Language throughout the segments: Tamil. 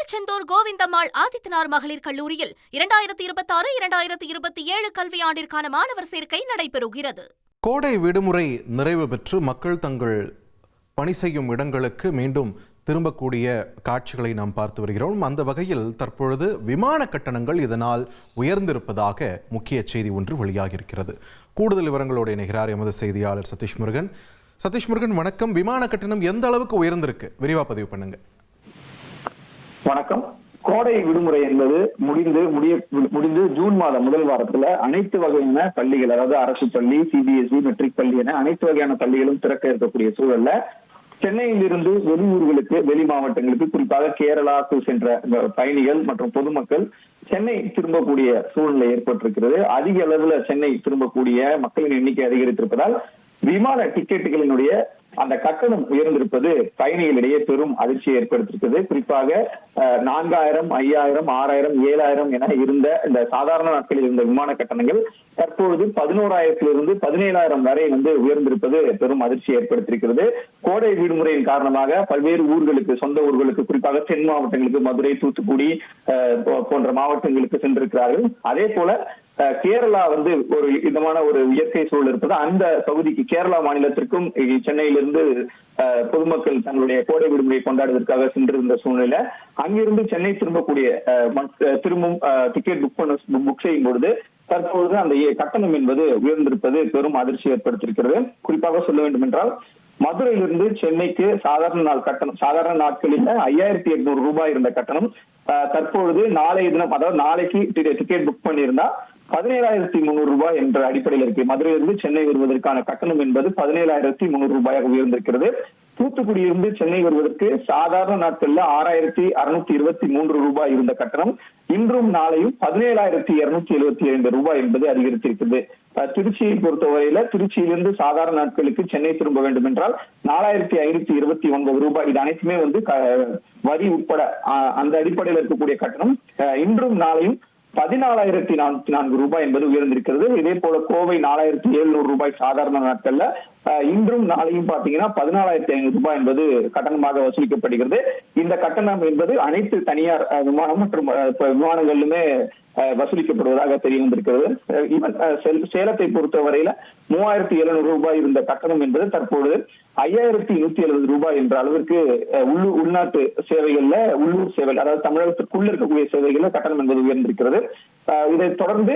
திருச்செந்தூர் கோவிந்தம்மாள் ஆதித்தனார் மகளிர் கல்லூரியில் 2026-2027 கல்வியாண்டிற்கான மாணவர் சேர்க்கை நடைபெறுகிறது. கோடை விடுமுறை நிறைவு பெற்று மக்கள் தங்கள் பணி செய்யும் இடங்களுக்கு மீண்டும் திரும்பக்கூடிய காட்சிகளை நாம் பார்த்து வருகிறோம். அந்த வகையில் தற்பொழுது விமான கட்டணங்கள் இதனால் உயர்ந்திருப்பதாக முக்கிய செய்தி ஒன்று வெளியாகியிருக்கிறது. கூடுதல் விவரங்களோடு இணைகிறார் எமது செய்தியாளர் சதீஷ் முருகன். சதீஷ் முருகன், வணக்கம். விமான கட்டணம் எந்த அளவுக்கு உயர்ந்திருக்கு, விரிவா பதிவு பண்ணுங்க. வணக்கம். கோடை விடுமுறை என்பது முடிந்து ஜூன் மாதம் முதல் வாரத்துல அனைத்து வகையான பள்ளிகள், அதாவது அரசு பள்ளி, சிபிஎஸ்இ, மெட்ரிக் பள்ளி என அனைத்து வகையான பள்ளிகளும் திறக்க இருக்கக்கூடிய சூழல்ல சென்னையில் இருந்து வெளியூர்களுக்கு, வெளி மாவட்டங்களுக்கு, குறிப்பாக கேரளாவுக்கு சென்ற பயணிகள் மற்றும் பொதுமக்கள் சென்னை திரும்பக்கூடிய சூழ்நிலை ஏற்பட்டிருக்கிறது. அதிக அளவுல சென்னை திரும்பக்கூடிய மக்களின் எண்ணிக்கை அதிகரித்திருப்பதால் விமான டிக்கெட்டுகளினுடைய அந்த கட்டணம் உயர்ந்திருப்பது பயணிகளிடையே பெரும் அதிர்ச்சியை ஏற்படுத்தியிருக்கிறது. குறிப்பாக 4000, 5000, 6000, 7000 என இருந்த இந்த சாதாரண நாட்களில் இருந்த விமான கட்டணங்கள் தற்பொழுது 11,000 17,000 வரை உயர்ந்திருப்பது பெரும் அதிர்ச்சியை ஏற்படுத்தியிருக்கிறது. கோடை விடுமுறையின் காரணமாக பல்வேறு ஊர்களுக்கு, சொந்த ஊர்களுக்கு, குறிப்பாக தென் மாவட்டங்களுக்கு, மதுரை, தூத்துக்குடி போன்ற மாவட்டங்களுக்கு சென்றிருக்கிறார்கள். அதே போல கேரளா ஒரு இதமான ஒரு இயற்கை சூழல் இருப்பது அந்த பகுதிக்கு, கேரளா மாநிலத்திற்கும் சென்னையிலிருந்து பொதுமக்கள் தங்களுடைய கோடை விடுமுறையை கொண்டாடுவதற்காக சென்றிருந்த சூழ்நிலை அங்கிருந்து சென்னை திரும்பக்கூடிய திரும்பும் டிக்கெட் புக் செய்யும் பொழுது தற்பொழுது அந்த கட்டணம் என்பது உயர்ந்திருப்பது பெரும் அதிர்ச்சி ஏற்படுத்தியிருக்கிறது. குறிப்பாக சொல்ல வேண்டும் என்றால், மதுரையிலிருந்து சென்னைக்கு சாதாரண நாட்களில் 5,800 ரூபாய் இருந்த கட்டணம் தற்பொழுது நாளைய தினம், அதாவது நாளைக்கு டிக்கெட் புக் பண்ணியிருந்தா 17,300 ரூபாய் என்ற அடிப்படையில் இருக்கு. மதுரையிலிருந்து சென்னை வருவதற்கான கட்டணம் என்பது 17,300 ரூபாயாக உயர்ந்திருக்கிறது. தூத்துக்குடியிலிருந்து சென்னை வருவதற்கு சாதாரண நாட்கள்ல 6,623 ரூபாய் இருந்த கட்டணம் இன்றும் நாளையும் 17,272 ரூபாய் என்பது அதிகரித்திருக்கிறது. திருச்சியை பொறுத்தவரையில திருச்சியிலிருந்து சாதாரண நாட்களுக்கு சென்னை திரும்ப வேண்டும் என்றால் 4,529 ரூபாய். இது அனைத்துமே வரி உட்பட அந்த அடிப்படையில் இருக்கக்கூடிய கட்டணம் இன்றும் நாளையும் 14,044 ரூபாய் என்பது உயர்ந்திருக்கிறது. இதே போல கோவை 4,700 ரூபாய் சாதாரண நாட்கள்ல இன்றும் நாளையும் பாத்தீங்கன்னா 14,500 ரூபாய் என்பது கட்டணமாக வசூலிக்கப்படுகிறது. இந்த கட்டணம் என்பது அனைத்து தனியார் விமானம் மற்றும் விமானங்களிலுமே வசூலிக்கப்படுவதாக தெரிய வந்திருக்கிறது. சேலத்தை பொறுத்தவரையில 3,700 ரூபாய் இருந்த கட்டணம் என்பது தற்போது 5,170 ரூபாய் என்ற அளவிற்கு உள்நாட்டு சேவைகள்ல, உள்ளூர் சேவை, அதாவது தமிழகத்திற்குள்ள இருக்கக்கூடிய சேவைகள்ல கட்டணம் என்பது உயர்ந்திருக்கிறது. இதைத் தொடர்ந்து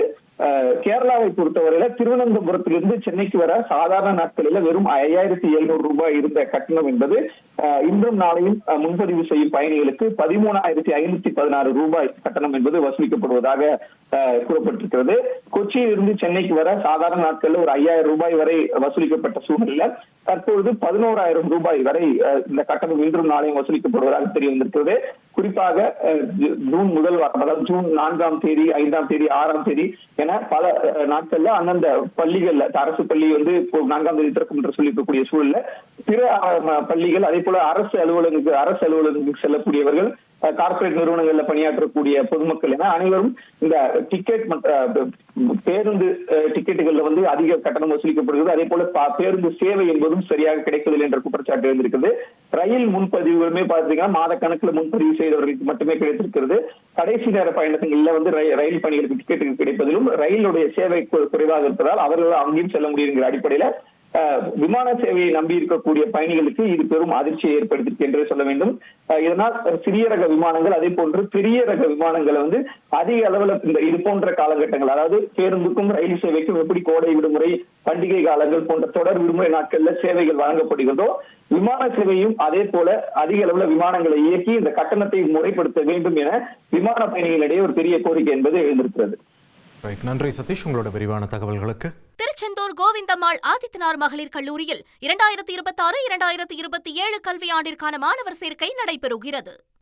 கேரளாவை பொறுத்தவரையில திருவனந்தபுரத்திலிருந்து சென்னைக்கு வர சாதாரண நாட்களில வெறும் 5,700 ரூபாய் இருந்த கட்டணம் என்பது இன்றும் நாளையும் முன்பதிவு செய்யும் பயணிகளுக்கு 13,516 ரூபாய் கட்டணம் என்பது வசூலிக்கப்படுவதாக கூறப்பட்டிருக்கிறது. கொச்சியிலிருந்து சென்னைக்கு வர சாதாரண நாட்கள்ல ஒரு 5,000 ரூபாய் வரை வசூலிக்கப்பட்ட சூழ்நிலையில தற்பொழுது 11,000 ரூபாய் வரை இந்த கட்டணம் இன்றும் நாளையும் வசூலிக்கப்படுவதாக தெரிய வந்திருக்கிறது. குறிப்பாக ஜூன் முதல் வாரம், அதாவது ஜூன் 4ஆம் தேதி, 5ஆம் தேதி, 6ஆம் தேதி என பல நாட்கள்ல அந்தந்த பள்ளிகள்ல, அரசு பள்ளி 4ஆம் தேதி திறக்கும் என்று சொல்லியிருக்கக்கூடிய சூழல்ல பிற பள்ளிகள், அதே போல அரசு அலுவலகங்களுக்கு செல்லக்கூடியவர்கள், கார்பரேட் நிறுவனங்கள்ல பணியாற்றக்கூடிய பொதுமக்கள் என அனைவரும் இந்த டிக்கெட், பேருந்து டிக்கெட்டுகள்ல அதிக கட்டணம் வசூலிக்கப்படுகிறது. அதே போல பேருந்து சேவை என்பதும் சரியாக கிடைப்பதில்லை என்ற குற்றச்சாட்டு இருந்திருக்கிறது. ரயில் முன்பதிவுகளுமே பாத்தீங்கன்னா மாத கணக்குல முன்பதிவு செய்தவர்களுக்கு மட்டுமே கிடைத்திருக்கிறது. கடைசி நேர பயணங்கள்ல ரயில் பணிகளுக்கு டிக்கெட்டுகள் கிடைப்பதிலும் ரயிலுடைய சேவை குறைவாக இருப்பதால் அவர்கள் அங்கேயும் செல்ல முடியுங்கிற அடிப்படையில விமான சேவையை நம்பி இருக்கக்கூடிய பயணிகளுக்கு இது பெரும் அதிர்ச்சியை ஏற்படுத்தியிருக்கு என்று சொல்ல வேண்டும். இதனால் சிறிய ரக விமானங்கள், அதே போன்று பெரிய ரக விமானங்களை அதிக அளவுல இது போன்ற காலகட்டங்கள், அதாவது பேருந்துக்கும் ரயில் சேவைக்கும் எப்படி கோடை விடுமுறை, பண்டிகை காலங்கள் போன்ற தொடர் விடுமுறை நாட்கள்ல சேவைகள் வழங்கப்படுகிறதோ, விமான சேவையும் அதே போல அதிக அளவுல விமானங்களை இயக்கி இந்த கட்டணத்தை முறைப்படுத்த வேண்டும் என விமான பயணிகளிடையே ஒரு பெரிய கோரிக்கை என்பது எழுந்திருக்கிறது. நன்றி சதீஷ், உங்களோட விரிவான தகவல்களுக்கு. திருச்செந்தூர் கோவிந்தம்மாள் ஆதித்தனார் மகளிர் கல்லூரியில் 2026-2027 கல்வியாண்டிற்கான மாணவர் சேர்க்கை நடைபெறுகிறது.